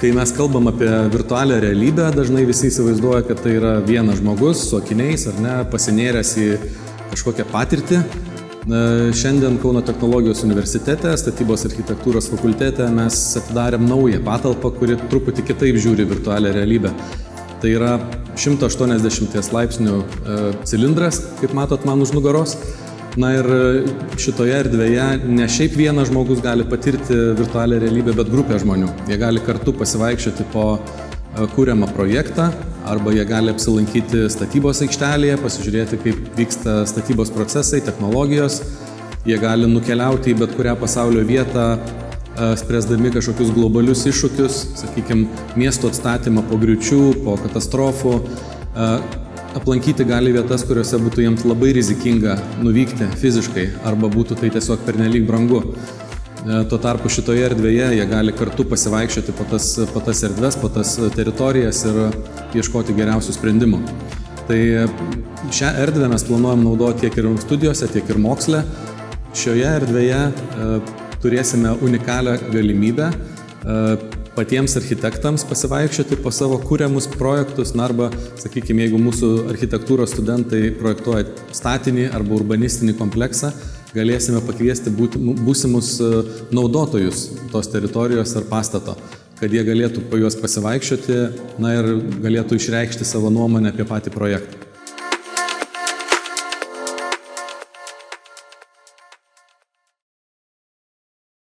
Kai mes kalbam apie virtualią realybę, dažnai visi įsivaizduoja, kad tai yra vienas žmogus su akiniais ar ne, pasinėręs į kažkokią patirtį. Šiandien Kauno technologijos universitete, statybos architektūros fakultete mes atidarėm naują patalpą, kuri truputį kitaip žiūri virtualią realybę. Tai yra 180 laipsnių cilindras, kaip matot man už nugaros. Na ir šitoje erdvėje ne šiaip vienas žmogus gali patirti virtualią realybę, bet grupė žmonių. Jie gali kartu pasivaikščioti po kuriamą projektą, arba jie gali apsilankyti statybos aikštelėje, pasižiūrėti, kaip vyksta statybos procesai, technologijos. Jie gali nukeliauti į bet kurią pasaulio vietą, spręsdami kažkokius globalius iššūkius, sakykime, miesto atstatymą po griūčių, po katastrofų. Aplankyti gali vietas, kuriuose būtų jiems labai rizikinga nuvykti fiziškai, arba būtų tai tiesiog pernelyg brangu. Tuo tarpu šitoje erdvėje jie gali kartu pasivaikščioti po tas erdves, po tas teritorijas ir ieškoti geriausių sprendimų. Tai šią erdvę mes planuojam naudoti tiek ir studijose, tiek ir moksle. Šioje erdvėje turėsime unikalią galimybę patiems architektams pasivaikščioti po savo kuriamus projektus, arba, sakykime, jeigu mūsų architektūros studentai projektuoja statinį arba urbanistinį kompleksą, galėsime pakviesti būsimus naudotojus tos teritorijos ar pastato, kad jie galėtų po juos pasivaikščioti, ir galėtų išreikšti savo nuomonę apie patį projektą.